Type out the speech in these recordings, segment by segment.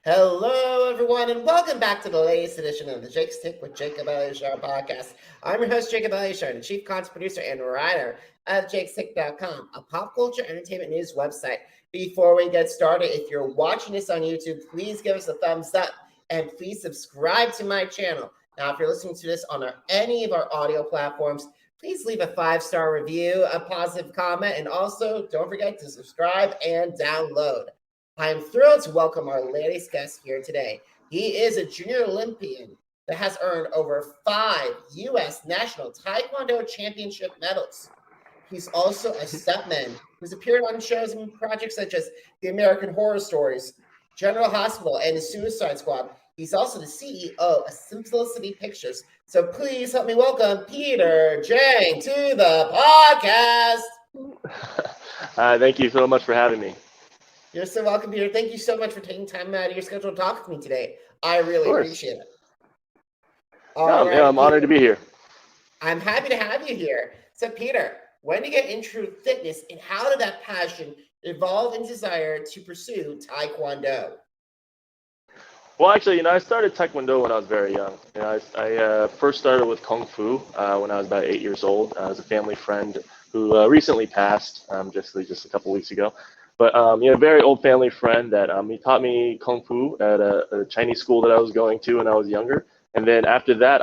Hello, everyone, and welcome back to the latest edition of the Jake Stick with Jacob Elyachar Podcast. I'm your host, Jacob Elyachar, the chief content producer and writer of JakeStick.com, a pop culture entertainment news website. Before we get started, if you're watching this on YouTube, please give us a thumbs up and please subscribe to my channel. Now, if you're listening to this on any of our audio platforms, please leave a 5-star review, a positive comment, and also don't forget to subscribe and download. I'm thrilled to welcome our latest guest here today. He is a junior Olympian that has earned over 5 US National Taekwondo Championship medals. He's also a stuntman who's appeared on shows and projects such as The American Horror Stories, General Hospital, and The Suicide Squad. He's also the CEO of Simplicity Pictures. So please help me welcome Peter Jang to the podcast. Thank you so much for having me. You're so welcome, Peter. Thank you so much for taking time out of your schedule to talk to me today. I really appreciate it. I'm honored to be here. I'm happy to have you here. So, Peter, when did you get into fitness, and how did that passion evolve and desire to pursue Taekwondo? Well, actually, I started Taekwondo when I was very young. I first started with Kung Fu when I was about 8 years old. I was a family friend who recently passed just a couple weeks ago. But a very old family friend that he taught me Kung Fu at a Chinese school that I was going to when I was younger. And then after that,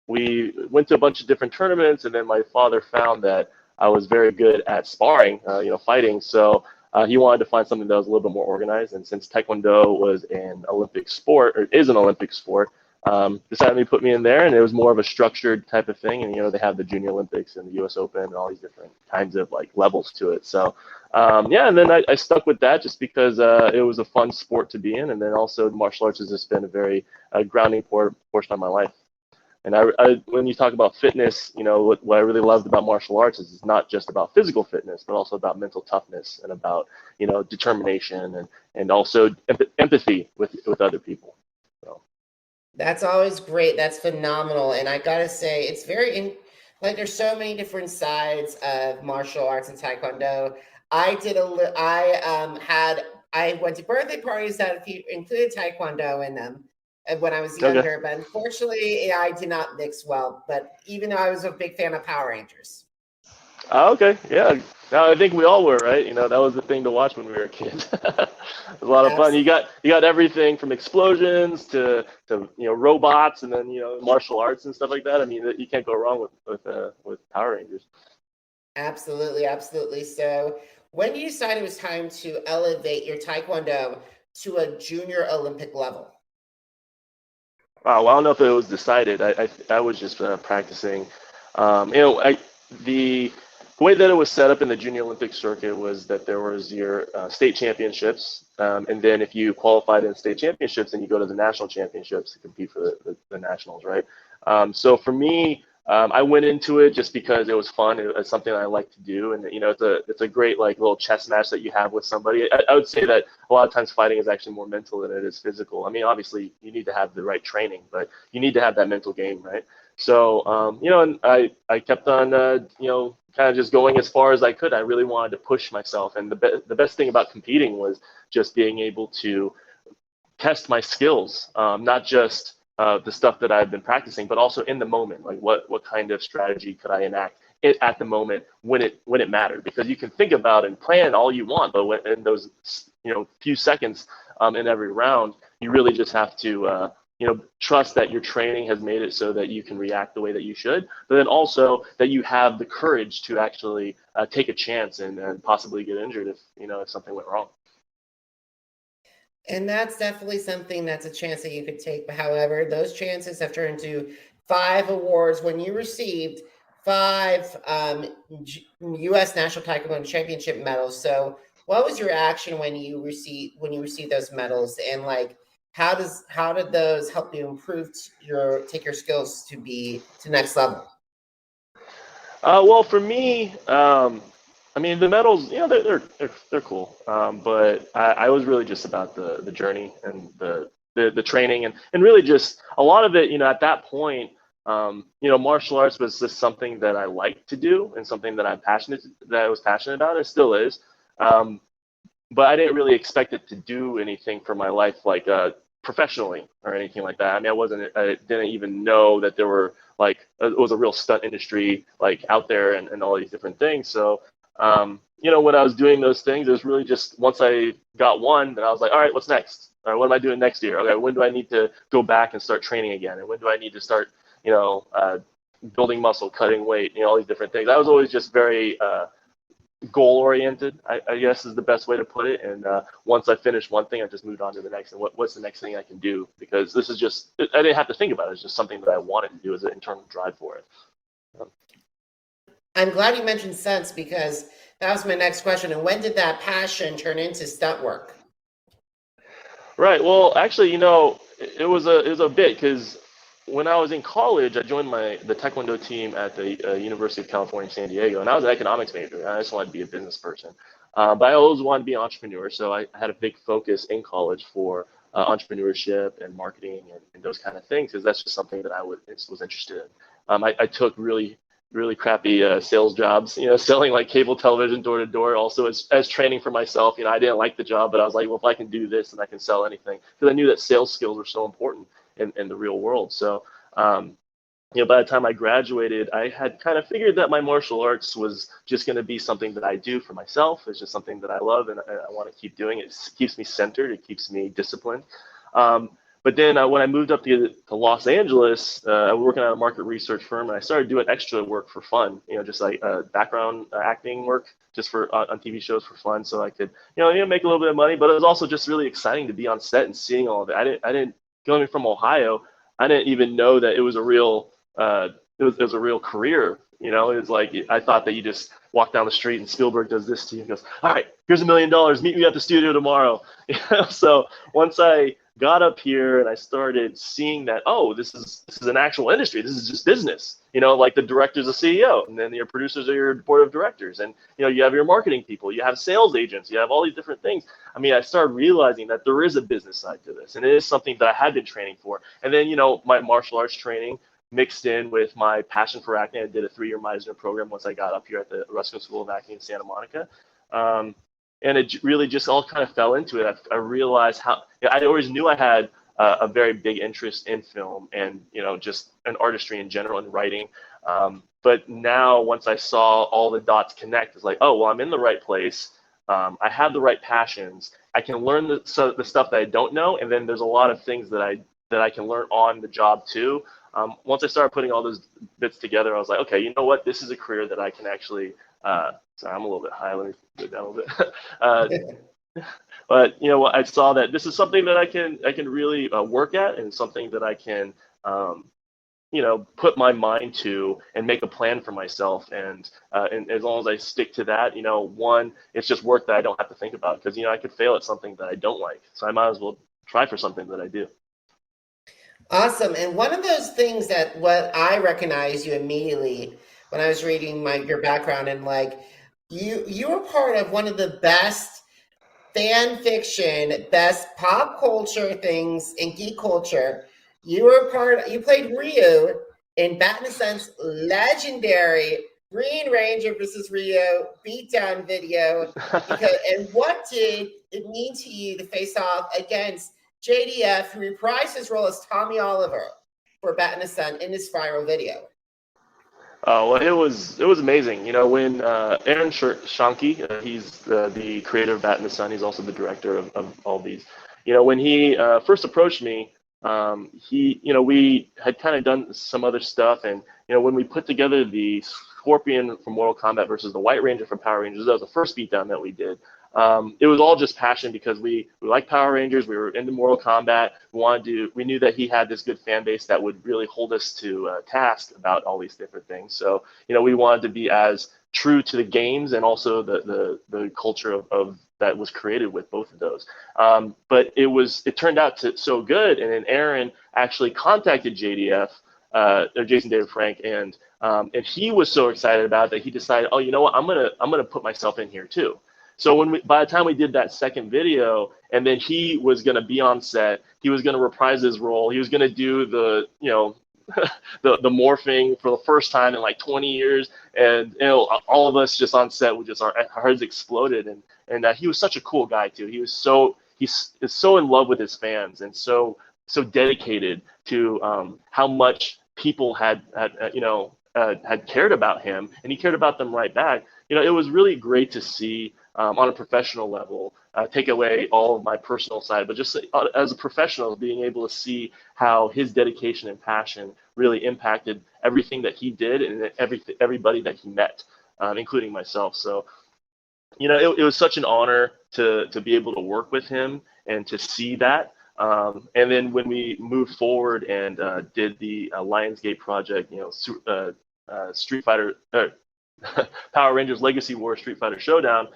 we went to a bunch of different tournaments. And then my father found that I was very good at sparring, fighting. So he wanted to find something that was a little bit more organized. And since Taekwondo was an Olympic sport, or is an Olympic sport, decided to put me in there, and it was more of a structured type of thing. And they have the Junior Olympics and the US Open and all these different kinds of levels to it. So and then I stuck with that just because it was a fun sport to be in, and then also martial arts has just been a very grounding portion of my life. And when you talk about fitness, what I really loved about martial arts is it's not just about physical fitness, but also about mental toughness and about determination and also empathy with other people. So. That's always great. That's phenomenal. And I gotta say, it's there's so many different sides of martial arts and Taekwondo. I went to birthday parties that included Taekwondo in them when I was younger, okay. But unfortunately, I did not mix well. But even though I was a big fan of Power Rangers. Oh, okay, yeah. No, I think we all were, right? That was the thing to watch when we were kids. It was a lot of fun. You got everything from explosions to robots, and then martial arts and stuff like that. I mean, you can't go wrong with Power Rangers. Absolutely, absolutely. So, when you decided it was time to elevate your Taekwondo to a junior Olympic level? Well, I don't know if it was decided. I was just practicing. The way that it was set up in the Junior Olympic circuit was that there was your state championships, and then if you qualified in state championships, then you go to the national championships to compete for the nationals, right? So for me, I went into it just because it was fun. It was something I like to do, and it's a great little chess match that you have with somebody. I would say that a lot of times fighting is actually more mental than it is physical. I mean, obviously you need to have the right training, but you need to have that mental game, right? So and I kept on kind of just going as far as I could. I really wanted to push myself, and the best thing about competing was just being able to test my skills, not just the stuff that I've been practicing, but also in the moment, like what kind of strategy could I enact at the moment when it mattered? Because you can think about and plan all you want, but in those few seconds in every round, you really just have to trust that your training has made it so that you can react the way that you should, but then also that you have the courage to actually take a chance and possibly get injured if something went wrong. And that's definitely something that's a chance that you could take. But however, those chances have turned into 5 awards when you received 5 US National Taekwondo Championship medals. So what was your reaction when you received those medals, and how did those help you improve take your skills to the next level? Well, for me, I mean, the medals, they're cool, but I was really just about the journey and the training and really just a lot of it. At that point, martial arts was just something that I liked to do and something that I was passionate about. It still is. but I didn't really expect it to do anything for my life, like professionally or anything like that. I mean, I didn't even know that there were like, it was a real stunt industry like out there and all these different things. So, when I was doing those things, it was really just once I got one, then I was like, all right, what's next? All right, what am I doing next year? Okay, when do I need to go back and start training again? And when do I need to start, building muscle, cutting weight, all these different things. I was always just very goal oriented, I guess is the best way to put it. And once I finished one thing, I just moved on to the next. And what's the next thing I can do? Because this is just, I didn't have to think about it. It's just something that I wanted to do as an internal drive for it. I'm glad you mentioned stunts because that was my next question. And when did that passion turn into stunt work? Right. Well, actually, it was a bit because when I was in college, I joined the Taekwondo team at the University of California, San Diego, and I was an economics major. I just wanted to be a business person, but I always wanted to be an entrepreneur. So I had a big focus in college for entrepreneurship and marketing and those kind of things, because that's just something that I was interested in. I took really crappy sales jobs, selling like cable television door to door, also as training for myself. I didn't like the job, but I was like, well, if I can do this, then I can sell anything, because I knew that sales skills were so important in the real world. So, by the time I graduated, I had kind of figured that my martial arts was just going to be something that I do for myself. It's just something that I love and I want to keep doing. It keeps me centered. It keeps me disciplined. But then when I moved up to Los Angeles, I was working at a market research firm, and I started doing extra work for fun, just like background acting work, just for on TV shows for fun, so I could, make a little bit of money. But it was also just really exciting to be on set and seeing all of it. I didn't coming from Ohio, I didn't even know that it was a real it was a real career. It was like, I thought that you just walk down the street and Spielberg does this to you and goes, all right, here's $1 million, meet me at the studio tomorrow. So once I got up here and I started seeing that, oh, this is an actual industry. This is just business. Like the director's a CEO, and then your producers are your board of directors, and you have your marketing people, you have sales agents, you have all these different things. I mean, I started realizing that there is a business side to this, and it is something that I had been training for. And then my martial arts training mixed in with my passion for acting. I did a 3-year Meisner program once I got up here at the Ruskin School of Acting in Santa Monica. And it really just all kind of fell into it. I realized how I always knew I had a very big interest in film and just an artistry in general and writing. But now once I saw all the dots connect, it's like, oh, well, I'm in the right place. I have the right passions. I can learn the stuff that I don't know, and then there's a lot of things that I can learn on the job too. Once I started putting all those bits together, I was like, okay, you know what? This is a career that I can actually. Sorry, I'm a little bit high. Let me go down a little bit. But I saw that this is something that I can really work at, and something that I can put my mind to and make a plan for myself. And as long as I stick to that, one, it's just work that I don't have to think about, because I could fail at something that I don't like, so I might as well try for something that I do. Awesome. And one of those things that what I recognize you immediately when I was reading your background, and like you were part of one of the best fan fiction, best pop culture things in geek culture. You played Ryu in Batman-Sun's legendary Green Ranger versus Ryu beatdown video. And what did it mean to you to face off against JDF, who reprised his role as Tommy Oliver for Batman-Sun in this viral video? Oh, well, it was amazing. When Aaron Schoenke, he's the creator of Batman-Sun, he's also the director of all these. When he first approached me, we had kind of done some other stuff, and when we put together the Scorpion from Mortal Kombat versus the White Ranger from Power Rangers, that was the first beatdown that we did. It was all just passion, because we like Power Rangers, we were into Mortal Kombat. We knew that he had this good fan base that would really hold us to task about all these different things. So we wanted to be as true to the games and also the culture of that was created with both of those. But it turned out so good, and then Aaron actually contacted JDF, or Jason David Frank, and he was so excited about it that he decided, oh, you know what, I'm gonna put myself in here too. So by the time we did that second video, and then he was going to be on set, he was going to reprise his role. He was going to do the the morphing for the first time in like 20 years, and all of us just on set, our hearts exploded, and and he was such a cool guy too. He's so in love with his fans, and so dedicated to how much people had cared about him, and he cared about them right back. It was really great to see on a professional level, take away all of my personal side, but just as a professional, being able to see how his dedication and passion really impacted everything that he did and everybody that he met, including myself. So, it was such an honor to be able to work with him and to see that. And then when we moved forward and did the Lionsgate project, Street Fighter, Power Rangers Legacy War Street Fighter Showdown,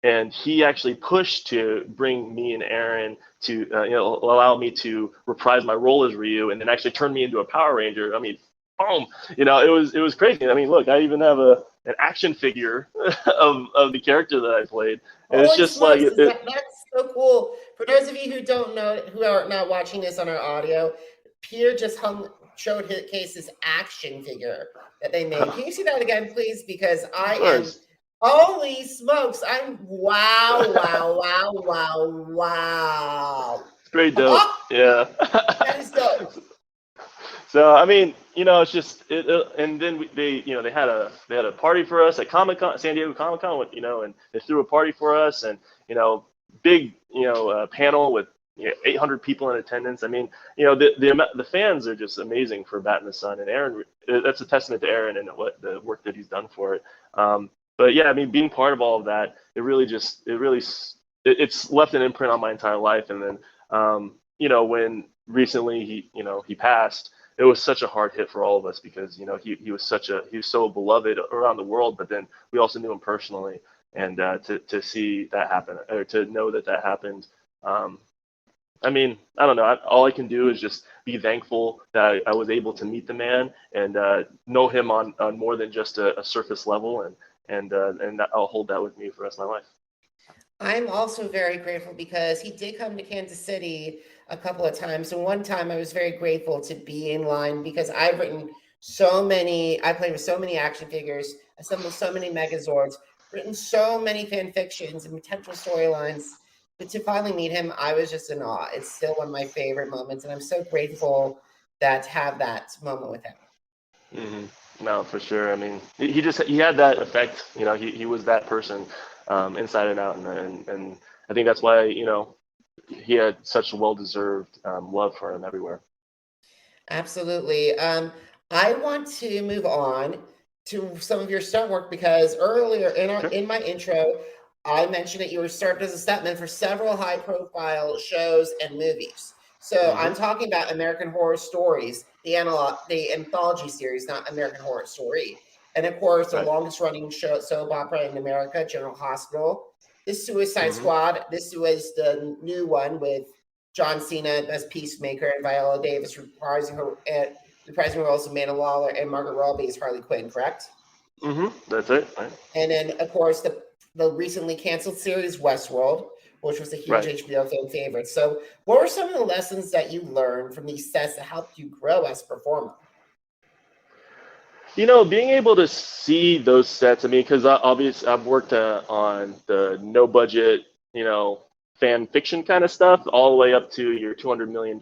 and he actually pushed to bring me and Aaron to allow me to reprise my role as Ryu, and then actually turn me into a Power Ranger. I mean, boom! It was crazy. I mean, look, I even have an action figure of the character that I played, and it's just smokes, like that's so cool. For those of you who don't know, who are not watching this on our audio, Peter just showed Case's action figure that they made. Can you see that again, please? Because I am. Holy smokes! Wow! It's pretty dope. Yeah. That is dope. So I mean, it's just and then they had a party for us at Comic-Con, San Diego Comic-Con, and they threw a party for us, and big panel with 800 people in attendance. I mean, the fans are just amazing for Bat and the Sun, and Aaron. That's a testament to Aaron and what the work that he's done for it. But yeah, I mean, being part of all of that, it's left an imprint on my entire life. And then, when recently he passed, it was such a hard hit for all of us because, he was so beloved around the world, but then we also knew him personally. And to see that happen, or to know that happened, I mean, I don't know. All I can do is just be thankful that I was able to meet the man and know him on more than just a surface level, and I'll hold that with me for the rest of my life. I'm also very grateful because he did come to Kansas City a couple of times. And one time I was very grateful to be in line because I played with so many action figures, assembled so many Megazords, written so many fan fictions and potential storylines. But to finally meet him, I was just in awe. It's still one of my favorite moments. And I'm so grateful to have that moment with him. Mm-hmm. No, for sure. I mean, he had that effect. He was that person, inside and out, and I think that's why he had such well-deserved love for him everywhere. Absolutely. I want to move on to some of your stunt work because earlier in my intro, I mentioned that you were started as a stuntman for several high-profile shows and movies. So I'm talking about American Horror Stories, the anthology series, not American Horror Story. And of course, the longest running soap opera in America, General Hospital. The Suicide Squad. This was the new one with John Cena as Peacemaker and Viola Davis reprising roles of Amanda Waller and Margaret Robbie as Harley Quinn, correct? That's it. Right. And then, of course, the recently canceled series Westworld, which was a huge HBO fan favorite. So what were some of the lessons that you learned from these sets that helped you grow as a performer? Being able to see those sets, I mean, because obviously I've worked on the no budget, fan fiction kind of stuff, all the way up to your $200 million,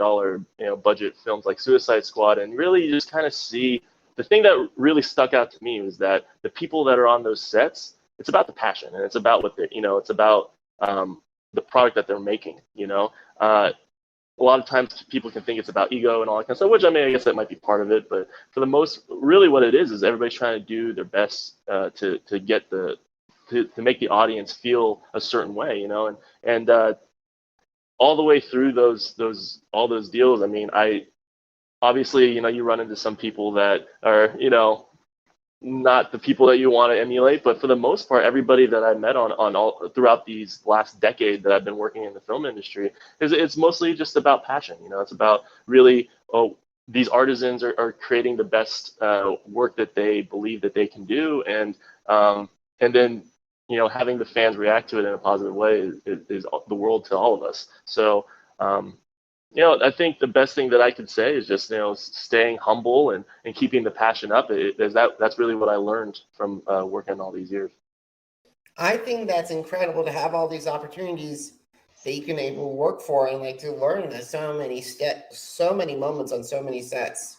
budget films like Suicide Squad, and really you just kind of see the thing that really stuck out to me was that the people that are on those sets, it's about the passion and it's about what it's about the product that they're making. A lot of times people can think it's about ego and all that kind of stuff, which I mean, I guess that might be part of it, but for the most, really what it is everybody's trying to do their best to make the audience feel a certain way, and all the way through all those deals. I mean, obviously, you run into some people that are, not the people that you want to emulate, but for the most part, everybody that I met on all throughout these last decade that I've been working in the film industry it's mostly just about passion. It's about really, these artisans are creating the best work that they believe that they can do, and then having the fans react to it in a positive way is the world to all of us. So I think the best thing that I could say is just, staying humble and keeping the passion up. That's really what I learned from working all these years. I think that's incredible to have all these opportunities that you can able to work for and like to learn at so many moments on so many sets.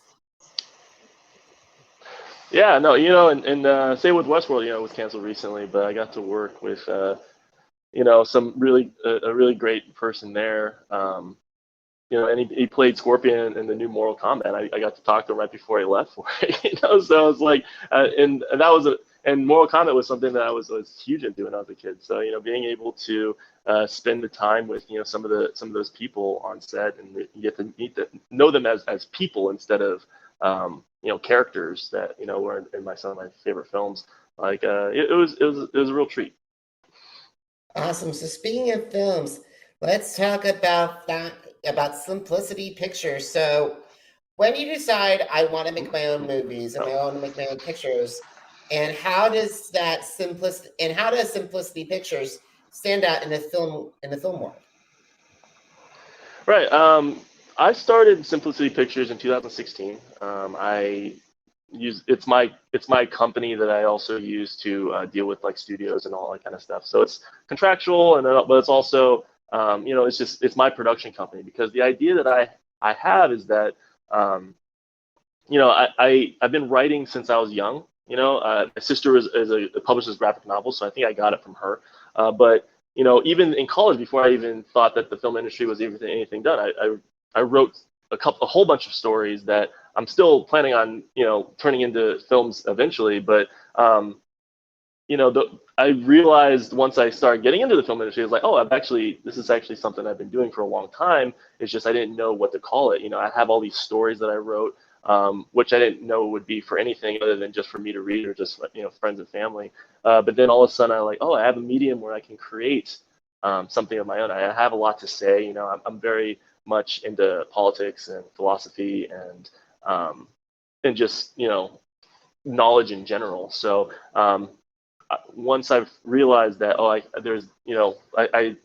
Yeah, no, and same with Westworld, it was canceled recently, but I got to work with, some really, a really great person there. And he played Scorpion in the new Mortal Kombat. I got to talk to him right before he left for it, so I was like, and that was and Mortal Kombat was something that I was huge into when I was a kid. So, being able to spend the time with, some of those people on set, and you get to know them as people instead of, characters that, were in some of my favorite films. Like, it was a real treat. Awesome. So speaking of films, let's talk about that about Simplicity Pictures. So when you decide I want to make my own movies and I want to make my own pictures, and how does Simplicity Pictures stand out in the film world? Right. I started Simplicity Pictures in 2016. I use it's my company that I also use to deal with like studios and all that kind of stuff. So it's contractual, but it's also it's my production company, because the idea that I have is that I've been writing since I was young. My sister is a publishes graphic novels, so I think I got it from her. But even in college, before I even thought that the film industry was anything done, I wrote a whole bunch of stories that I'm still planning on turning into films eventually. But I realized once I started getting into the film industry, I was like, oh, this is actually something I've been doing for a long time. It's just I didn't know what to call it. I have all these stories that I wrote, which I didn't know would be for anything other than just for me to read or just friends and family. But then all of a sudden I like, oh, I have a medium where I can create something of my own. I have a lot to say. I'm very much into politics and philosophy and just knowledge in general. So once I've realized that,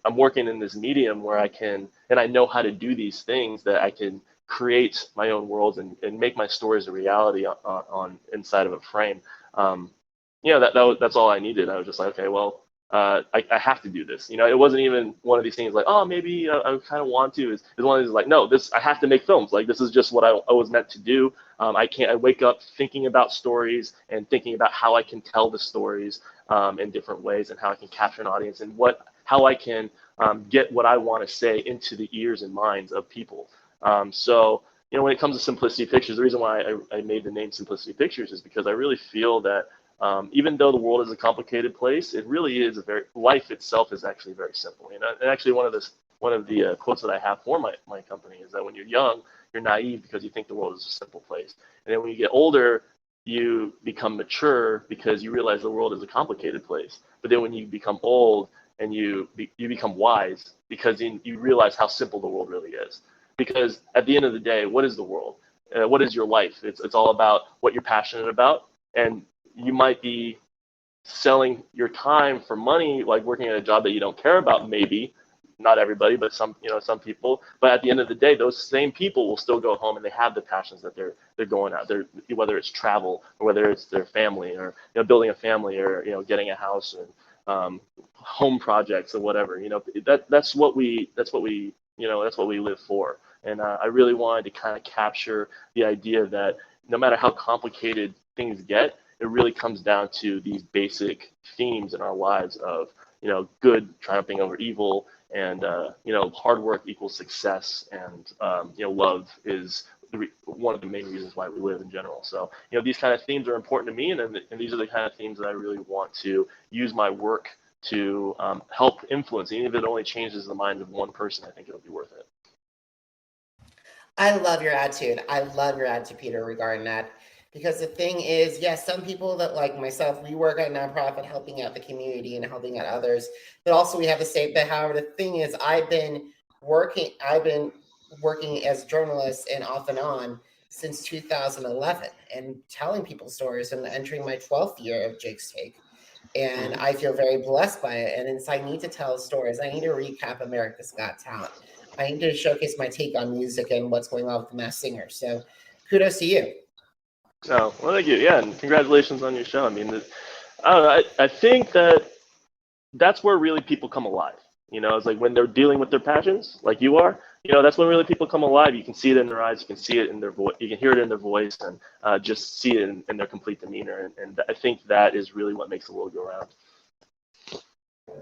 I'm working in this medium where I can, and I know how to do these things, that I can create my own worlds and make my stories a reality on inside of a frame. That's all I needed. I was just like, okay, well, I have to do this. It wasn't even one of these things like, oh, maybe I kind of want to. It's one of these like, no, I have to make films. Like, this is just what I was meant to do. I wake up thinking about stories and thinking about how I can tell the stories in different ways, and how I can capture an audience, and how I can get what I want to say into the ears and minds of people. So when it comes to Simplicity Pictures, the reason why I made the name Simplicity Pictures is because I really feel that even though the world is a complicated place, it really is life itself is actually very simple. And actually one of the quotes that I have for my company is that when you're young, you're naive because you think the world is a simple place. And then when you get older, you become mature because you realize the world is a complicated place. But then when you become old, and you become wise because you realize how simple the world really is. Because at the end of the day, what is the world? What is your life? It's all about what you're passionate about. And you might be selling your time for money, like working at a job that you don't care about, maybe. Not everybody, but some people. But at the end of the day, those same people will still go home and they have the passions that they're going at. Whether it's travel, or whether it's their family, or building a family, or getting a house, and home projects, or whatever. That's what we live for. And I really wanted to kind of capture the idea that no matter how complicated things get, it really comes down to these basic themes in our lives of good triumphing over evil, and hard work equals success, and love is one of the main reasons why we live in general. So these kind of themes are important to me, and these are the kind of themes that I really want to use my work to help influence. Even if it only changes the mind of one person, I think it'll be worth it. I love your attitude. I love your attitude, Peter, regarding that. Because the thing is, yes, some people that like myself, we work at a nonprofit helping out the community and helping out others. But also we have the same, but however, the thing is, I've been working as a journalist and off and on since 2011 and telling people stories and entering my 12th year of Jake's Take. And I feel very blessed by it. And I need to tell stories. I need to recap America's Got Talent. I need to showcase my take on music and what's going on with the Masked Singer. So kudos to you. Oh, well, thank you. Yeah, and congratulations on your show. I mean, I don't know. I think that that's where really people come alive. It's like when they're dealing with their passions, like you are. That's when really people come alive. You can see it in their eyes, you can see it in their voice, you can hear it in their voice, and just see it in their complete demeanor. And I think that is really what makes the world go round.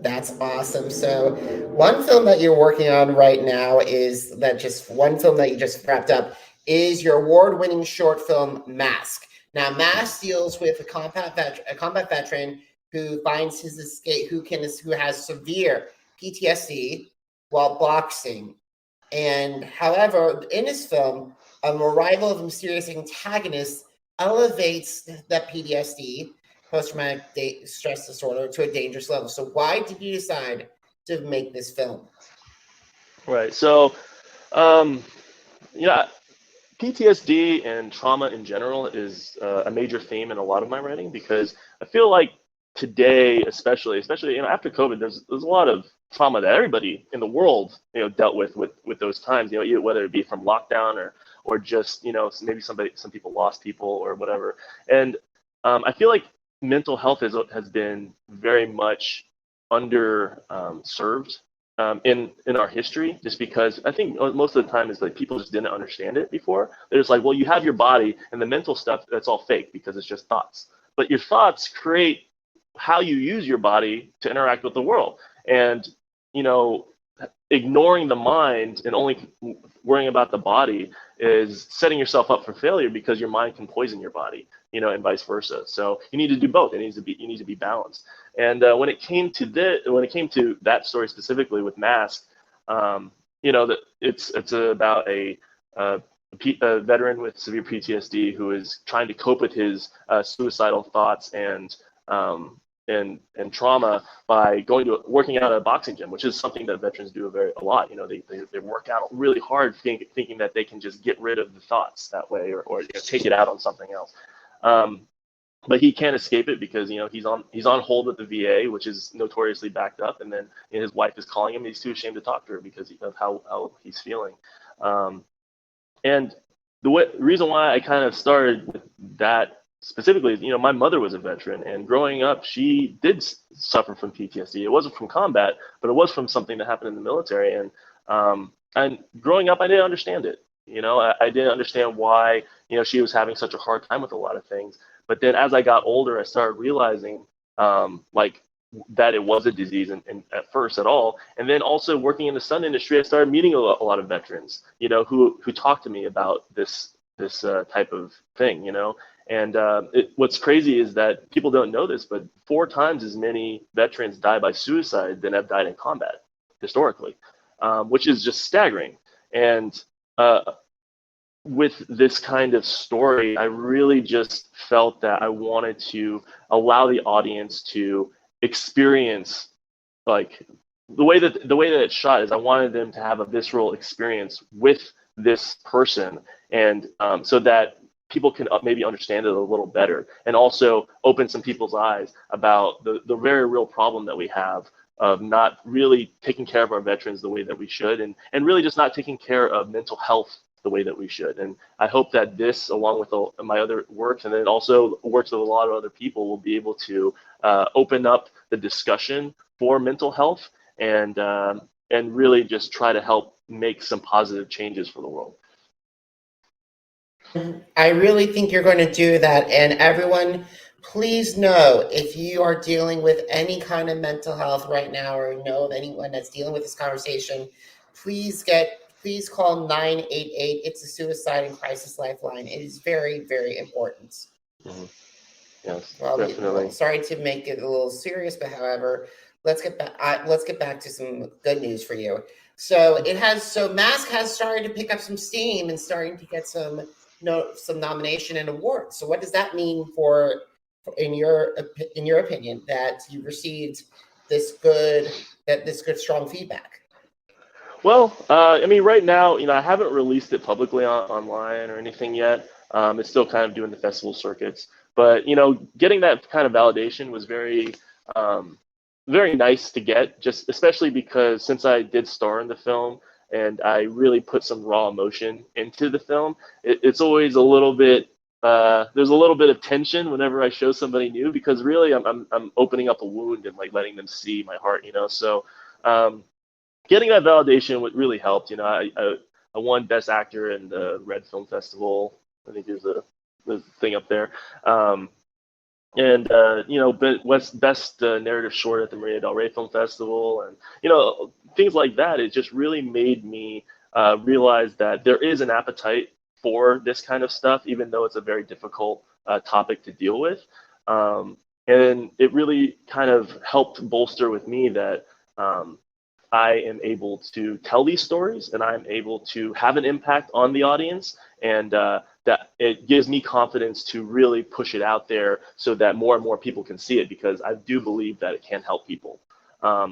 That's awesome. So, one film that you're working on right now is that just one film that you just wrapped up is your award-winning short film Mask. Now, Mask deals with a combat veteran who finds his escape, who has severe PTSD while boxing. And however, in this film, an arrival of a mysterious antagonist elevates that PTSD, post-traumatic stress disorder, to a dangerous level. So why did you decide to make this film? Right. So, PTSD and trauma in general is a major theme in a lot of my writing, because I feel like today, especially after COVID, there's a lot of trauma that everybody in the world dealt with those times. Whether it be from lockdown or just maybe some people lost people or whatever. And I feel like mental health has been very much under served in our history, just because I think most of the time is like people just didn't understand it before. They're just like, well, you have your body, and the mental stuff, that's all fake because it's just thoughts. But your thoughts create how you use your body to interact with the world. And ignoring the mind and only worrying about the body is setting yourself up for failure, because your mind can poison your body, and vice versa. So you need to do both. You need to be balanced. And when it came to that story specifically with Mask, that it's about a veteran with severe PTSD who is trying to cope with his suicidal thoughts and trauma by working out at a boxing gym, which is something that veterans do a lot. They work out really hard, thinking that they can just get rid of the thoughts that way, or take it out on something else. But he can't escape it because he's on hold at the VA, which is notoriously backed up, and then his wife is calling him. And he's too ashamed to talk to her because of how he's feeling. And the reason why I kind of started with that specifically is, my mother was a veteran, and growing up, she did suffer from PTSD. It wasn't from combat, but it was from something that happened in the military. And growing up, I didn't understand it. I didn't understand why she was having such a hard time with a lot of things. But then as I got older, I started realizing that it was a disease and at first at all. And then also working in the stunt industry, I started meeting a lot of veterans, who talked to me about this type of thing, And what's crazy is that people don't know this, but 4 times as many veterans die by suicide than have died in combat historically, which is just staggering. And with this kind of story, I really just felt that I wanted to allow the audience to experience, like, the way that it's shot is I wanted them to have a visceral experience with this person, and so that people can maybe understand it a little better, and also open some people's eyes about the very real problem that we have of not really taking care of our veterans the way that we should, and really just not taking care of mental health the way that we should. And I hope that this, along with my other works, and then also works of a lot of other people, will be able to open up the discussion for mental health, and really just try to help make some positive changes for the world. I really think you're going to do that. And everyone, please know, if you are dealing with any kind of mental health right now, or know of anyone that's dealing with this conversation, please call 988. It's a suicide and crisis lifeline. It is very, very important. Mm-hmm. Yes, well, definitely. Sorry to make it a little serious, but however, let's get back to some good news for you. So Mask has started to pick up some steam and starting to get some nomination and awards. So what does that mean in your opinion, that you received this good strong feedback? Well, I mean, right now, I haven't released it publicly online or anything yet. It's still kind of doing the festival circuits, but getting that kind of validation was very, very nice to get. Just especially because since I did star in the film and I really put some raw emotion into the film, it's always a little bit there's a little bit of tension whenever I show somebody new, because really I'm opening up a wound and like letting them see my heart, So getting that validation would really helped. I won Best Actor in the Red Film Festival. I think there's a thing up there. And best narrative short at the Marina Del Rey Film Festival, and things like that. It just really made me realize that there is an appetite for this kind of stuff, even though it's a very difficult topic to deal with. And it really kind of helped bolster with me that I am able to tell these stories, and I'm able to have an impact on the audience, and that it gives me confidence to really push it out there so that more and more people can see it, because I do believe that it can help people.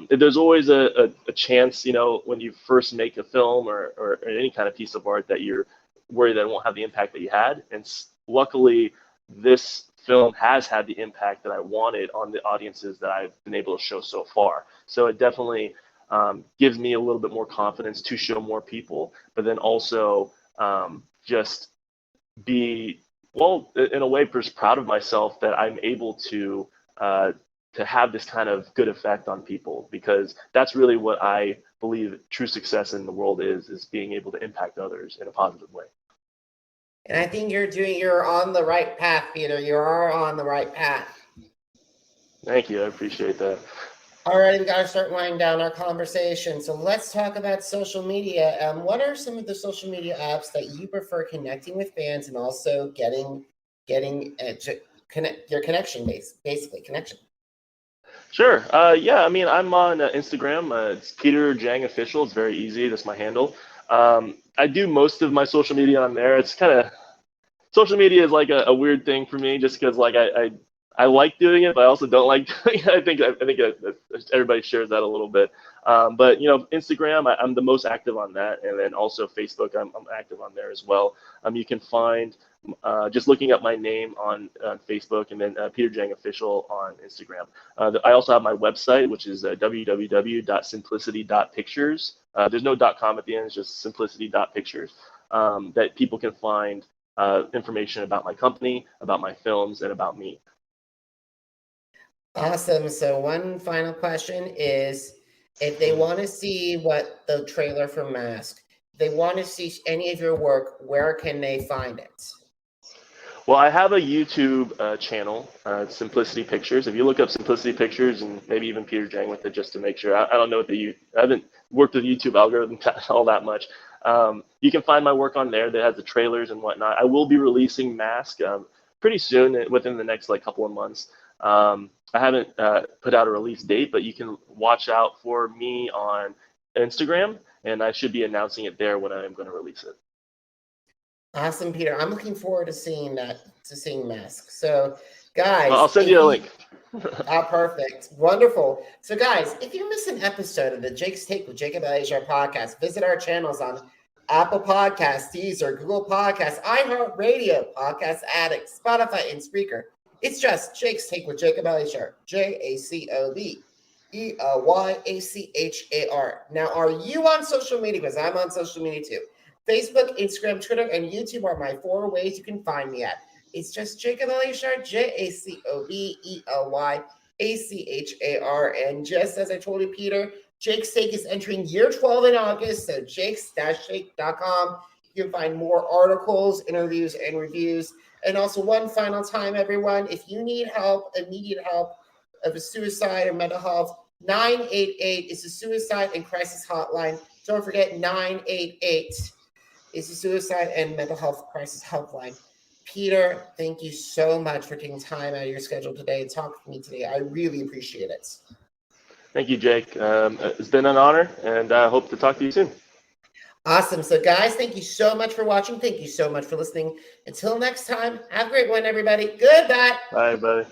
There's always a chance, when you first make a film or any kind of piece of art, that you're worried that it won't have the impact that you had. And luckily, this film has had the impact that I wanted on the audiences that I've been able to show so far. So it definitely gives me a little bit more confidence to show more people, but then also just be, in a way, just proud of myself that I'm able to have this kind of good effect on people, because that's really what I believe true success in the world is being able to impact others in a positive way. And I think you're on the right path, Peter. You are on the right path. Thank you. I appreciate that. All right, we got to start winding down our conversation. So let's talk about social media. What are some of the social media apps that you prefer connecting with fans and also getting your connection basically connection? Sure. Yeah, I mean, I'm on Instagram. It's Peter Jang Official. It's very easy. That's my handle. I do most of my social media on there. It's kind of, social media is like a weird thing for me, just because like I like doing it, but I also don't like doing it. I think everybody shares that a little bit. But Instagram, I'm the most active on that, and then also Facebook, I'm active on there as well. You can find just looking up my name on Facebook, and then Peter Jang Official on Instagram. I also have my website, which is www.simplicity.pictures. There's no .com at the end; it's just simplicity.pictures. That people can find information about my company, about my films, and about me. Awesome. So one final question is, if they want to see what the trailer for Mask, if they want to see any of your work, where can they find it? Well, I have a YouTube channel, Simplicity Pictures. If you look up Simplicity Pictures and maybe even Peter Jang with it, just to make sure. I don't know I haven't worked with YouTube algorithm all that much. You can find my work on there that has the trailers and whatnot. I will be releasing Mask pretty soon, within the next couple of months. I haven't put out a release date, but you can watch out for me on Instagram, and I should be announcing it there when I am going to release it. Awesome, Peter. I'm looking forward to seeing Mask. So, guys, I'll send you a link. Perfect. Wonderful. So, guys, if you miss an episode of the Jake's Take with Jacob Elyachar podcast, visit our channels on Apple Podcasts, Deezer, Google Podcasts, iHeartRadio, Podcast Addict, Spotify, and Spreaker. It's just Jake's Take with Jacob Elyachar, JACOBELYACHAR. Now, are you on social media? Because I'm on social media too. Facebook, Instagram, Twitter, and YouTube are my 4 ways you can find me at. It's just Jacob Elyachar, JACOBELYACHAR. And just as I told you, Peter, Jake's Take is entering year 12 in August, so jakes-take.com. You can find more articles, interviews, and reviews. And also, one final time, everyone, if you need help, immediate help of a suicide or mental health, 988 is the suicide and crisis hotline. Don't forget, 988 is the suicide and mental health crisis helpline. Peter, thank you so much for taking time out of your schedule today and talking to me today. I really appreciate it. Thank you, Jake. It's been an honor, and I hope to talk to you soon. Awesome. So, guys, thank you so much for watching. Thank you so much for listening. Until next time, have a great one, everybody. Goodbye. Bye, buddy.